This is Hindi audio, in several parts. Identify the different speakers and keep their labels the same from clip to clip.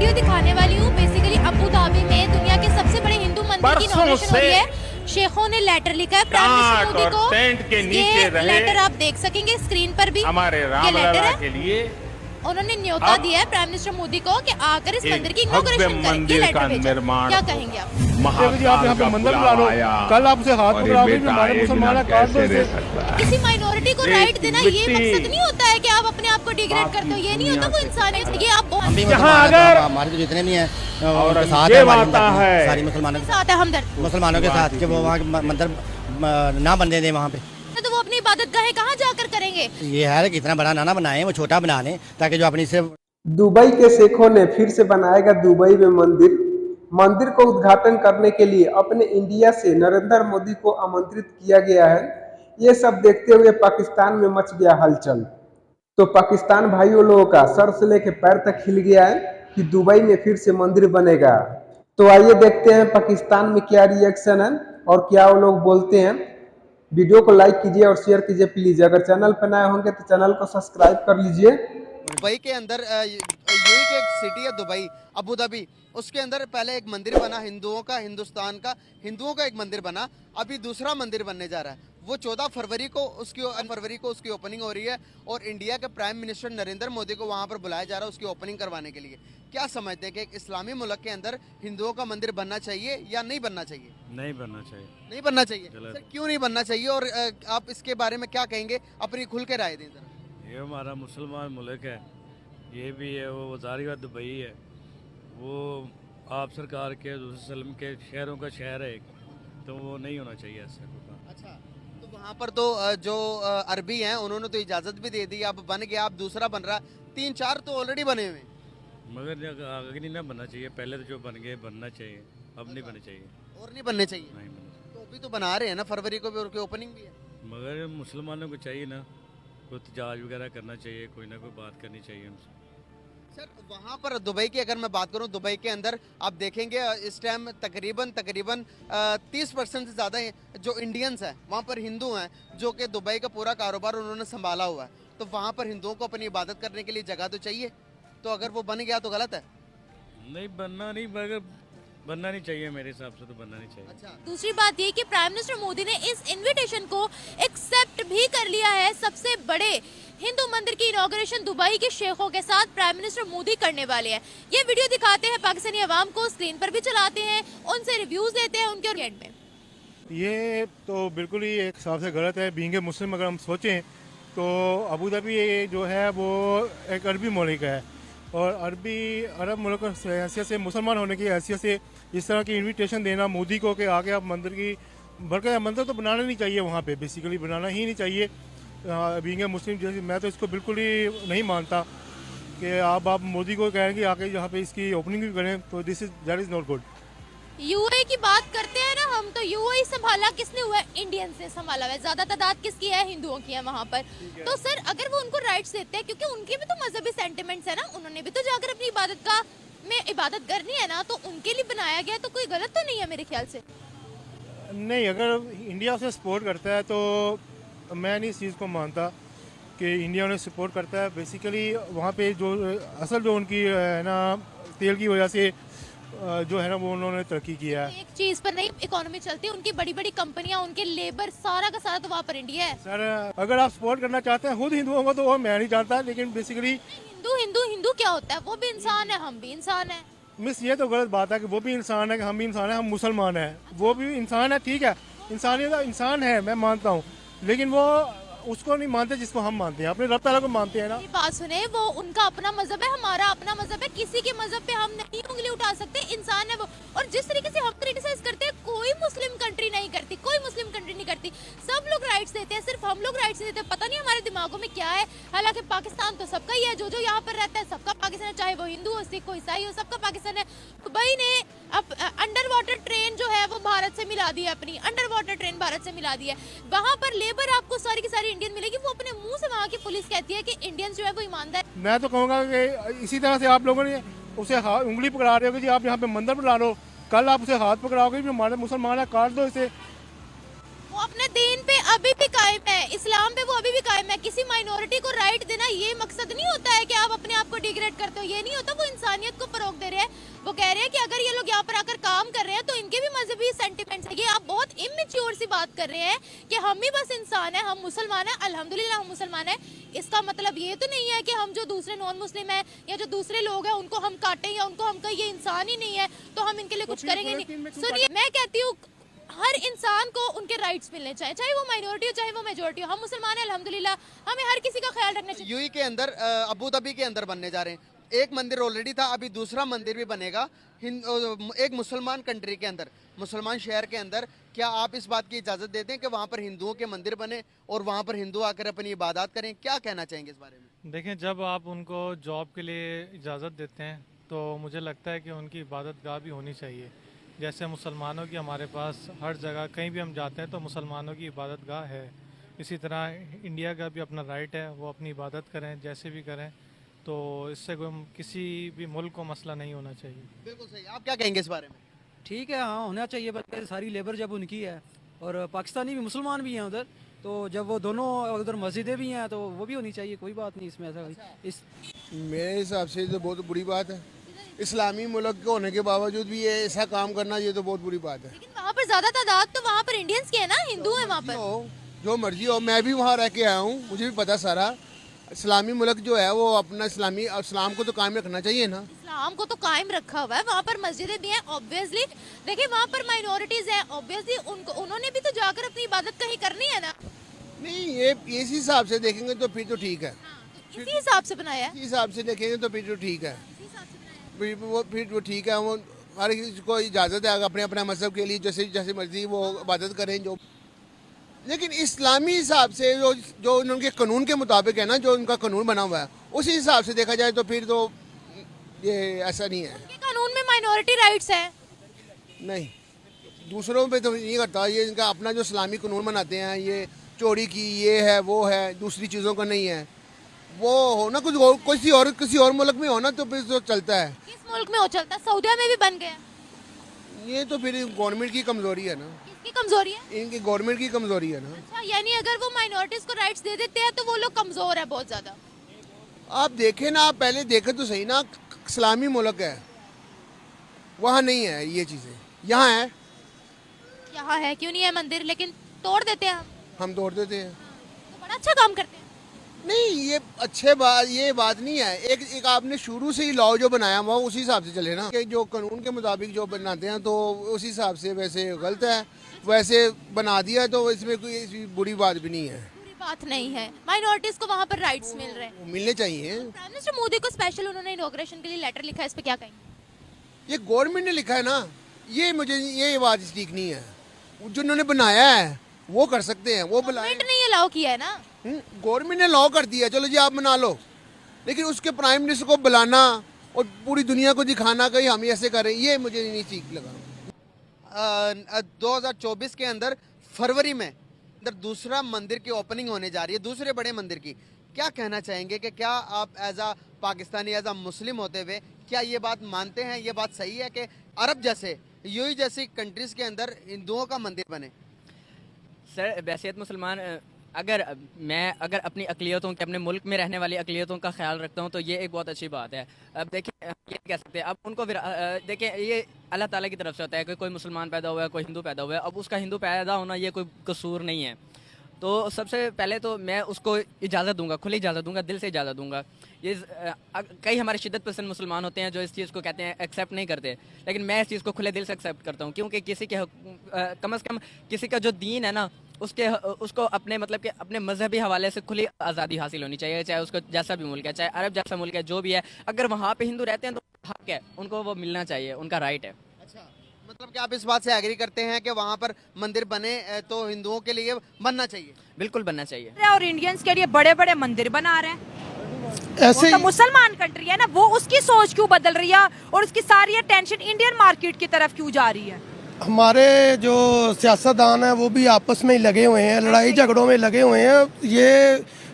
Speaker 1: वीडियो दिखाने वाली हूँ। बेसिकली अबू धाबी में दुनिया के सबसे बड़े हिंदू मंदिर की इनॉग्रेशन हो रही है। शेखों ने लेटर लिखा है प्राइम मिनिस्टर मोदी को।
Speaker 2: टेंट के नीचे
Speaker 1: ये
Speaker 2: रहे
Speaker 1: लेटर आप देख सकेंगे स्क्रीन पर भी।
Speaker 2: हमारे
Speaker 1: ये
Speaker 2: राम
Speaker 1: लेटर
Speaker 2: लला
Speaker 1: है।
Speaker 2: के लिए
Speaker 1: उन्होंने न्योता दिया है प्राइम मिनिस्टर मोदी को कि आकर इस मंदिर की इनॉग्रेशन करें। ये लेटर भेजा। क्या कहेंगे आप?
Speaker 3: आप यहाँ पे मंदिर बना लो, कल आप उसे हाथ पकड़ाओगे कि हमारे मुसलमान काट दो इसे।
Speaker 1: किसी माइनॉरिटी को राइट देना ये मकसद नहीं होता है कि आप अपने आप को डिग्रेड करते हो। ये नहीं होता कोई इंसानियत। ये आप
Speaker 3: अगर
Speaker 4: हमारे तो जितने भी हैं
Speaker 3: और
Speaker 4: उनके साथ
Speaker 3: ये
Speaker 4: है,
Speaker 3: बात है
Speaker 4: सारी मुसलमानों के
Speaker 1: साथ है हमदर्द।
Speaker 4: मुसलमानों के साथ कि वो वहाँ मंदिर ना बनने दें वहाँ पे।
Speaker 1: तो वो अपनी इबादत गाहें कहाँ जाकर करेंगे?
Speaker 4: ये है कि इतना बड़ा ना बनाए, वो छोटा बना लें ताकि जो अपनी से।
Speaker 5: दुबई के शेखों ने फिर से बनाएगा दुबई में मंदिर। मंदिर को उद्घाटन करने के लिए अपने इंडिया से नरेंद्र मोदी को आमंत्रित किया गया है। ये सब देखते हुए पाकिस्तान में मच गया हलचल। तो पाकिस्तान भाइयों लोगों का सर से लेकर पैर तक हिल गया है कि दुबई में फिर से मंदिर बनेगा। तो आइए देखते हैं पाकिस्तान में क्या रिएक्शन है और क्या वो लोग बोलते हैं। वीडियो को लाइक कीजिए और शेयर कीजिए प्लीज। अगर चैनल पर नए होंगे तो चैनल को सब्सक्राइब कर लीजिए।
Speaker 6: दुबई के अंदर यूएई की एक सिटी है दुबई, अबू धाबी। उसके अंदर पहले एक मंदिर बना हिंदुओं का, हिंदुस्तान का, हिंदुओं का एक मंदिर बना। अभी दूसरा मंदिर बनने जा रहा है। वो 14 फरवरी को उसकी ओपनिंग हो रही है और इंडिया के प्राइम मिनिस्टर नरेंद्र मोदी को वहां पर बुलाया जा रहा है उसकी ओपनिंग करवाने के लिए। क्या समझते हैं कि एक इस्लामी मुल्क के अंदर हिंदुओं का मंदिर बनना चाहिए या नहीं बनना चाहिए?
Speaker 7: नहीं बनना चाहिए।
Speaker 6: नहीं बनना चाहिए। सर क्यों नहीं बनना चाहिए और आप इसके बारे में क्या कहेंगे? अपनी खुल के राय दें जरा।
Speaker 7: ये हमारा मुसलमान मुल्क है, ये भी है, वो वजारी व दुबई है, वो आप सरकार के वसल्लम के शहरों का शहर है एक, तो वो नहीं होना चाहिए ऐसा कुछ।
Speaker 6: अच्छा, तो वहाँ पर तो जो अरबी हैं उन्होंने तो इजाज़त भी दे दी, अब बन गया, अब दूसरा बन रहा, 3-4 तो ऑलरेडी बने हुए हैं।
Speaker 7: मगर आगे नहीं ना बनना चाहिए, पहले तो जो बन गए बनना चाहिए, अब नहीं बनना चाहिए।
Speaker 6: और नहीं बनने चाहिए?
Speaker 7: नहीं बनना चाहिए।
Speaker 6: तो अभी तो बना रहे हैं ना, फरवरी को भी उनकी ओपनिंग भी है।
Speaker 7: मगर मुसलमानों को चाहिए ना, कोई तजाज वगैरह करना चाहिए, कोई ना कोई बात करनी चाहिए उनसे।
Speaker 6: सर वहाँ पर दुबई की अगर मैं बात करूँ, दुबई के अंदर आप देखेंगे इस टाइम तकरीबन 30% से ज़्यादा जो इंडियंस हैं वहाँ पर हिंदू हैं, जो कि दुबई का पूरा कारोबार उन्होंने संभाला हुआ है। तो वहाँ पर हिंदुओं को अपनी इबादत करने के लिए जगह तो चाहिए। तो अगर वो बन गया तो गलत है?
Speaker 7: नहीं बनना नहीं, मगर बनना नहीं चाहिए, मेरे हिसाब से तो बनना नहीं चाहिए।
Speaker 6: अच्छा,
Speaker 1: दूसरी बात ये कि प्राइम मिनिस्टर मोदी ने इस इनविटेशन को एक्सेप्ट भी कर लिया है। सबसे बड़े हिंदू मंदिर की इनॉग्रेशन दुबई के शेखों के साथ प्राइम मिनिस्टर मोदी करने वाले हैं। ये वीडियो दिखाते हैं पाकिस्तानी अवाम को, स्क्रीन पर भी चलाते हैं, उनसे रिव्यूज देते हैं उनके एंड में।
Speaker 3: ये तो बिल्कुल ही एक हिसाब से गलत है। बीइंग ए मुस्लिम अगर हम सोचें तो अबू धाबी जो है वो एक अरबी मुल्क है और अरब मुल्क की हैसियत से, मुसलमान होने की हैसियत से इस तरह की इनविटेशन देना मोदी को कि आगे आप मंदिर की, बल्कि मंदिर तो बनाना नहीं चाहिए वहाँ पे, बेसिकली बनाना ही नहीं चाहिए। बीइंग ए मुस्लिम जैसे मैं तो इसको बिल्कुल ही नहीं मानता कि आप मोदी को कहें कि आके यहाँ पे इसकी ओपनिंग भी करें, तो that is not good.
Speaker 1: UAE की बात करते हैं ना हम, तो यूएई संभाला किसने हुआ है? इंडियन से संभाला हुआ है। ज्यादा तादाद किसकी है? हिंदुओं की है वहाँ पर। तो सर अगर वो उनको राइट्स देते हैं, क्योंकि उनके भी तो मजहबी सेंटिमेंट्स है ना, उन्होंने भी तो जाकर अपनी इबादत करनी है ना, तो उनके लिए बनाया गया, तो कोई गलत तो नहीं है मेरे ख्याल से।
Speaker 3: नहीं, अगर इंडिया उसे सपोर्ट करता है तो मैं नहीं इस चीज़ को मानता कि इंडिया उन्हें सपोर्ट करता है। बेसिकली वहाँ पे जो उनकी है ना तेल की वजह से जो है ना वो उन्होंने तरक्की किया है।
Speaker 1: एक चीज पर नहीं इकोनॉमी चलती है, उनकी बड़ी बड़ी कंपनियां, उनके लेबर, सारा का सारा तो वहाँ पर इंडिया है।
Speaker 3: सर अगर आप सपोर्ट करना चाहते हैं खुद हिंदुओं को, तो वो मैं नहीं चाहता, लेकिन बेसिकली
Speaker 1: हिंदू क्या होता है? वो भी इंसान है, हम भी इंसान है।
Speaker 3: मिस ये तो गलत बात है कि वो भी इंसान है कि हम भी इंसान है। हम मुसलमान हैं, वो भी इंसान है, ठीक है, इंसानियत इंसान है, मैं मानता हूँ, लेकिन वो उसको नहीं मानते जिसको हम मानते हैं, अपने रब ताला को मानते हैं ना।
Speaker 1: बात सुने, वो उनका अपना मजहब है, हमारा अपना मजहब है, किसी के मजहब पे हम नहीं उंगली उठा सकते, इंसान है वो। और जिस तरीके से हम क्रिटिसाइज करते हैं, कोई मुस्लिम कंट्री नहीं करती, कोई मुस्लिम कंट्री नहीं करती। सब लोग राइट्स देते हैं, सिर्फ हम लोग राइट्स देते हैं। पता नहीं हमारे दिमागों में क्या है। हालांकि पाकिस्तान तो सबका ही है, जो यहाँ पर रहता है सबका पाकिस्तान है, चाहे वो हिंदू हो, सिख हो, ईसाई हो, सबका पाकिस्तान है। दुबई ने अब अंडर वाटर ट्रेन जो है वो भारत से मिला दी है, अपनी अंडर वाटर ट्रेन भारत से मिला दी है। वहाँ पर लेबर आपको सारी की सारी इंडियन मिलेगी। वो अपने मुंह से वहाँ की पुलिस कहती है कि इंडियन जो है वो ईमानदार।
Speaker 3: मैं तो कहूँगा कि इसी तरह से आप लोगों ने उसे उंगली पकड़ा रहे हो कि जी आप यहाँ पे मंदिर बना लो, कल आप उसे हाथ पकड़ाओगे भी हमारे मुसलमान है, काट दो इसे।
Speaker 1: वो अपने दीन पे अभी भी कायम है, इस्लाम पे वो अभी भी कायम है। किसी माइनॉरिटी को राइट देना ये मकसद नहीं होता है कि आप अपने आप को डिग्रेड करते हो, ये नहीं होता। वो इंसानियत को फरोग दे रहे हैं। वो कह रहे हैं कि अगर ये लोग यहाँ पर आकर काम कर रहे हैं तो इनके भी मजहबी सेंटिमेंट्स है। ये आप बहुत इमेच्योर सी बात कर रहे हैं कि हम ही बस इंसान है, हम मुसलमान हैं, अल्हम्दुलिल्लाह हम मुसलमान हैं। इसका मतलब ये तो नहीं है कि हम जो दूसरे नॉन मुस्लिम है या जो दूसरे लोग हैं उनको हम काटें या उनको हम कहें ये इंसान ही नहीं है तो हम इनके लिए कुछ करेंगे नहीं। सुनिए, मैं कहती हूँ हर इंसान को उनके राइट्स मिलने चाहिए, चाहे वो माइनॉरिटी हो चाहे वो मेजोरिटी हो। हम मुसलमान हैं अल्हम्दुलिल्लाह, हमें हर किसी का ख्याल रखना चाहिए।
Speaker 6: यूएई के अंदर अबू धाबी के अंदर बनने जा रहे हैं। एक मंदिर ऑलरेडी था, अभी दूसरा मंदिर भी बनेगा एक मुसलमान कंट्री के अंदर, मुसलमान शहर के अंदर। क्या आप इस बात की इजाज़त देते हैं कि वहाँ पर हिंदुओं के मंदिर बने और वहाँ पर हिंदू आकर अपनी इबादत करें? क्या कहना चाहेंगे इस बारे में?
Speaker 2: देखें, जब आप उनको जॉब के लिए इजाज़त देते हैं तो मुझे लगता है कि उनकी इबादत गाह भी होनी चाहिए। जैसे मुसलमानों की हमारे पास हर जगह कहीं भी हम जाते हैं तो मुसलमानों की इबादत गाह है, इसी तरह इंडिया का भी अपना राइट है, वो अपनी इबादत करें जैसे भी करें, तो इससे कोई किसी भी मुल्क को मसला नहीं होना चाहिए।
Speaker 6: बिल्कुल सही। आप क्या कहेंगे इस बारे में?
Speaker 8: ठीक है, हाँ होना चाहिए, बल्कि सारी लेबर जब उनकी है और पाकिस्तानी भी मुसलमान भी हैं उधर, तो जब वो दोनों उधर मस्जिदें भी हैं तो वो भी होनी चाहिए, कोई बात नहीं इसमें। ऐसा इस
Speaker 9: मेरे हिसाब से तो बहुत बुरी बात है। इस्लामी मुल्क के होने के बावजूद भी ये ऐसा काम करना, ये तो बहुत बुरी बात है।
Speaker 1: लेकिन वहाँ पर ज्यादा तादाद तो वहाँ पर इंडियंस की है ना, हिंदू है वहाँ पर।
Speaker 9: जो मर्जी हो, मैं भी वहाँ रह के आया हूँ, मुझे भी पता सारा। इस्लामी मुल्क जो है वो अपना इस्लाम को तो कायम रखना चाहिए ना।
Speaker 1: इस्लाम को तो कायम रखा हुआ है, वहाँ पर मस्जिदें भी हैं ऑब्वियसली। देखिए वहाँ पर माइनॉरिटीज हैं ऑब्वियसली, उन्होंने भी तो जाकर अपनी इबादत कहीं करनी है ना।
Speaker 9: नहीं, ये इसी हिसाब से देखेंगे तो फिर तो ठीक है।
Speaker 1: तो इसी हिसाब से बनाया है,
Speaker 9: इसी हिसाब से देखेंगे तो फिर तो ठीक है।
Speaker 1: इसी हिसाब से बनाया है।
Speaker 9: फिर वो ठीक है। वो हर किसी को इजाज़त है अपने अपने मजहब के लिए जैसे मर्जी वो इबादत करें जो। लेकिन इस्लामी हिसाब से जो उनके कानून के मुताबिक है ना, जो उनका कानून बना हुआ है, उसी हिसाब से देखा जाए तो फिर तो ये ऐसा नहीं है।
Speaker 1: उनके कानून में माइनॉरिटी राइट्स है।
Speaker 9: नहीं, दूसरों पे तो नहीं करता। ये इनका अपना जो इस्लामी कानून बनाते हैं, ये चोरी की ये है वो है, दूसरी चीज़ों का नहीं है। वो हो ना कुछ किसी और मुल्क में हो ना तो फिर तो चलता है।
Speaker 1: किस मुल्क में हो चलता है? सऊदिया में भी बन गया।
Speaker 9: ये तो फिर गवर्नमेंट की कमज़ोरी है ना।
Speaker 1: किसकी कमजोरी है?
Speaker 9: इनकी गवर्नमेंट की कमज़ोरी है ना।
Speaker 1: अच्छा, यानी अगर वो माइनॉरिटीज को राइट्स दे देते हैं तो वो लोग कमजोर है बहुत ज्यादा।
Speaker 9: आप देखें ना, आप पहले देखें तो सही ना, इस्लामी मुल्क है, वहाँ नहीं है ये चीज़ें, यहाँ है।
Speaker 1: यहाँ है क्यों नहीं है मंदिर, लेकिन तोड़ देते हैं
Speaker 9: हम तोड़ देते हैं।
Speaker 1: तो बड़ा अच्छा काम करते हैं।
Speaker 9: नहीं, ये बात नहीं है। एक आपने शुरू से ही लॉ जो बनाया हुआ उसी हिसाब से चले ना, कि जो कानून के मुताबिक जो बनाते हैं तो उसी हिसाब से। वैसे गलत है, वैसे बना दिया तो इसमें कोई बुरी बात भी नहीं है।
Speaker 1: बुरी बात नहीं है, माइनॉरिटीज को वहाँ पर राइट्स मिल रहे हैं।
Speaker 9: वो मिलने चाहिए।
Speaker 1: प्राइम मिनिस्टर मोदी को स्पेशल उन्होंने इनॉग्रेशन के लिए लेटर लिखा है, इस पे क्या कहेंगे?
Speaker 9: ये गवर्नमेंट ने लिखा है ना, ये बात ठीक नहीं है। जो उन्होंने बनाया है वो कर सकते हैं, वो बुलाएं।
Speaker 1: गवर्नमेंट ने ये अलाउ किया है ना।
Speaker 9: गवर्नमेंट ने लॉ कर दिया, चलो जी आप बना लो, लेकिन उसके प्राइम मिनिस्टर को बुलाना और पूरी दुनिया को दिखाना कि हम ऐसे करें, ये मुझे नहीं ठीक लगा।
Speaker 6: 2024 के अंदर फरवरी में अंदर दूसरा मंदिर की ओपनिंग होने जा रही है, दूसरे बड़े मंदिर की। क्या कहना चाहेंगे कि क्या आप एज आ पाकिस्तानी, एज आ मुस्लिम होते हुए क्या ये बात मानते हैं, ये बात सही है कि अरब जैसे यूएई जैसी कंट्रीज के अंदर हिंदुओं का मंदिर बने?
Speaker 10: सर, बैसियत मुसलमान अगर अपनी अक़लियतों के, अपने मुल्क में रहने वाली अक़लियतों का ख्याल रखता हूँ तो ये एक बहुत अच्छी बात है। अब देखिए, ये कह सकते हैं, अब उनको देखें, ये अल्लाह ताला की तरफ से होता है कि कोई मुसलमान पैदा हुआ है, कोई हिंदू पैदा हुआ है। अब उसका हिंदू पैदा होना ये कोई कसूर नहीं है। तो सबसे पहले तो मैं उसको इजाज़त दूंगा, खुली इजाज़त दूंगा, दिल से इजाज़त दूंगा। ये कई हमारे शिद्दत पसंद मुसलमान होते हैं जो इस चीज़ को कहते हैं, एक्सेप्ट नहीं करते, लेकिन मैं इस चीज़ को खुले दिल से एक्सेप्ट करता हूँ, क्योंकि किसी के कम से कम किसी का जो दीन है ना, उसको अपने मतलब कि अपने मजहबी हवाले से खुली आज़ादी हासिल होनी चाहिए, चाहे उसको जैसा भी मुल्क है, चाहे अरब जैसा मुल्क है, जो भी है। अगर वहाँ पे हिंदू रहते हैं तो हक है, उनको वो मिलना चाहिए, उनका राइट है।
Speaker 6: अच्छा, मतलब कि आप इस बात से एग्री करते हैं कि वहाँ पर मंदिर बने तो हिंदुओं के लिए बनना चाहिए?
Speaker 10: बिल्कुल बनना चाहिए।
Speaker 11: और इंडियंस के लिए बड़े बड़े मंदिर बना रहे हैं।
Speaker 9: ऐसे
Speaker 11: तो मुसलमान कंट्री है ना, वो उसकी सोच क्यों बदल रही है और उसकी सारी टेंशन इंडियन मार्केट की तरफ क्यों जा रही है?
Speaker 12: हमारे जो सियासतदान हैं वो भी आपस में ही लगे हुए हैं, लड़ाई झगड़ों में लगे हुए हैं। ये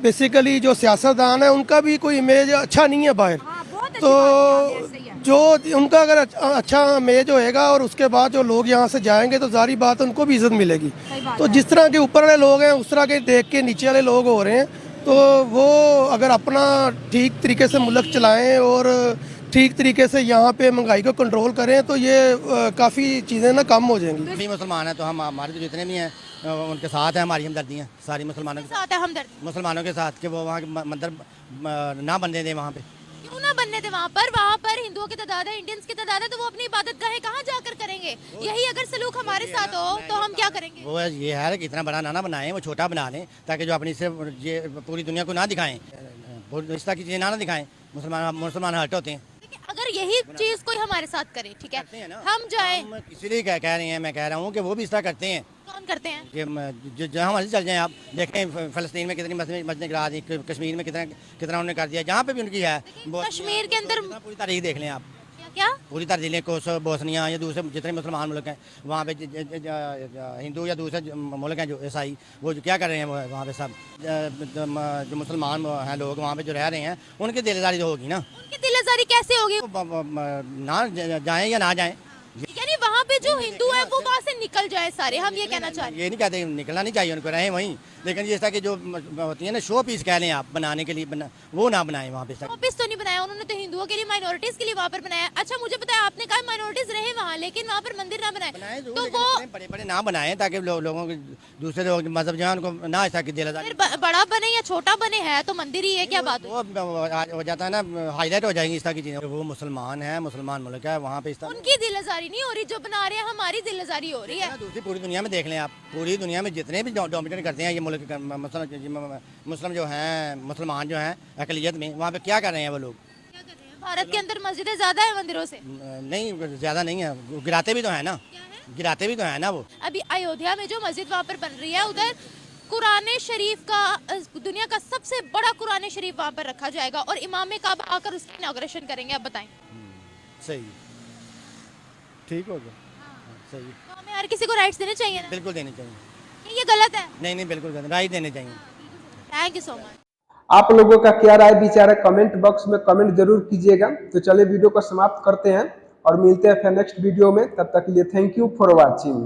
Speaker 12: बेसिकली जो सियासतदान है उनका भी कोई इमेज अच्छा नहीं है बाहर।
Speaker 11: हाँ, बहुत अच्छी
Speaker 12: तो
Speaker 11: बात है, सही है।
Speaker 12: जो उनका अगर अच्छा इमेज होएगा और उसके बाद जो लोग यहाँ से जाएंगे तो जारी बात है उनको भी इज्जत मिलेगी। तो जिस तरह के ऊपर वाले लोग हैं उस तरह के देख के नीचे वाले लोग हो रहे हैं, तो वो अगर अपना ठीक तरीके से मुल्क चलाएं और ठीक तरीके से यहाँ पे महंगाई को कंट्रोल करें तो ये काफ़ी चीज़ें ना कम हो जाएंगी।
Speaker 4: सभी मुसलमान हैं तो हम हमारे जितने भी हैं उनके साथ है हमारी हमदर्दियाँ सारी मुसलमानों के
Speaker 1: साथ है हमदर्दी
Speaker 4: मुसलमानों के साथ कि वो वहाँ के मंदिर ना बनने दें वहाँ पे।
Speaker 1: क्यों ना बनने थे वहाँ पर हिंदुओं की तादाद है, इंडियंस की तादाद है, तो वो अपनी इबादत गाहें कहाँ जाकर करेंगे? यही अगर सलूक हमारे साथ हो तो हम क्या करेंगे?
Speaker 4: वो ये है कि इतना बड़ा ना बनाएं, वो छोटा बना लें ताकि जो अपनी से ये पूरी दुनिया को ना दिखाएं, इस तरह की चीज़ें ना दिखाएं। मुसलमान हट होते हैं।
Speaker 1: अगर यही चीज कोई हमारे साथ करे, ठीक है, हम जाएं,
Speaker 4: इसीलिए कह रहे हैं, मैं कह रहा हूँ कि वो भी इस तरह करते हैं।
Speaker 1: कौन करते हैं?
Speaker 4: कि जहाँ मर्जी चल जाएं आप देखें, फ़लस्तीन में कितनी मस्जिदें गिरा दी, कश्मीर में कितना उन्होंने कर दिया, जहाँ पे भी उनकी है।
Speaker 1: कश्मीर के अंदर
Speaker 4: पूरी तारीख देख लें आप,
Speaker 1: क्या
Speaker 4: पूरी तारीख कोसोवो, बोस्निया या दूसरे जितने मुसलमान मुल्क हैं वहाँ पे हिंदू या दूसरे मुल्क हैं जो ईसाई, वो क्या कर रहे हैं वहाँ पे सब जो मुसलमान हैं लोग वहाँ पे जो रह रहे हैं उनकी दिलदारी तो होगी ना।
Speaker 1: उनकी दिलदारी कैसे होगी?
Speaker 4: ना जाएं या ना जाएं,
Speaker 1: यानी वहाँ पे जो हिंदू है वो वहाँ से निकल जाए सारे, हम ये कहना चाह रहे हैं।
Speaker 4: ये नहीं कहते निकलना नहीं चाहिए, उनको रहें वहीं, लेकिन जिस तरह की जो होती है ना शो पीस कह लें आप बनाने के लिए वो ना बनाएं वहाँ पे।
Speaker 1: शो पीस तो नहीं बनाया उन्होंने, तो हिंदुओं के लिए माइनॉरिटीज के लिए वहाँ पर बनाया। अच्छा मुझे पता है आपने कहा माइनॉरिटीज रहे वहाँ, लेकिन वहाँ पर मंदिर ना बनाए तो वो
Speaker 4: बड़े बड़े ना बनाए ताकि लोगों के दूसरे लोग मजहब जो है उनको ना ऐसा दिलदारी।
Speaker 1: बड़ा बने या छोटा बने है तो मंदिर ही है, क्या बात
Speaker 4: हो जाता है ना, हाईलाइट हो जाएंगी इस तरह की चीजें। वो मुसलमान है, मुसलमान मुल्क है, वहाँ पे इस तरह
Speaker 1: उनकी दिलदारी नहीं हो रही, जो बना रहे हैं हमारी दिलदारी हो रही है।
Speaker 4: दूसरी पूरी दुनिया में देख लें आप, पूरी दुनिया में जितने भी डोमिनेट करते हैं ये मुल्क मुस्लिम जो हैं, मुसलमान जो हैं अकलियत में, वहाँ पे क्या कर रहे हैं वो लोग?
Speaker 1: भारत के अंदर मस्जिदें ज्यादा है मंदिरों से?
Speaker 4: नहीं ज्यादा नहीं है, गिराते भी तो है ना, गिराते भी तो है ना वो।
Speaker 1: अभी अयोध्या में जो मस्जिद वहाँ पर बन रही है उधर कुरान शरीफ का, दुनिया का सबसे बड़ा कुरान शरीफ वहाँ पर रखा जाएगा और इमाम काबा आकर उसकी इनॉग्रेशन करेंगे। आप बताएं।
Speaker 4: सही, ठीक हो गया, सही।
Speaker 1: तो हमें हर किसी को राइट्स देने चाहिए ना?
Speaker 4: बिल्कुल देने चाहिए।
Speaker 1: ये गलत है?
Speaker 4: नहीं बिल्कुल गलत, राइट देने चाहिए।
Speaker 1: Thank you so much.
Speaker 5: आप लोगों का क्या राय विचार है कमेंट बॉक्स में कमेंट जरूर कीजिएगा। तो चलिए वीडियो को समाप्त करते हैं और मिलते हैं फिर नेक्स्ट वीडियो में, तब तक के लिए थैंक यू फॉर वॉचिंग।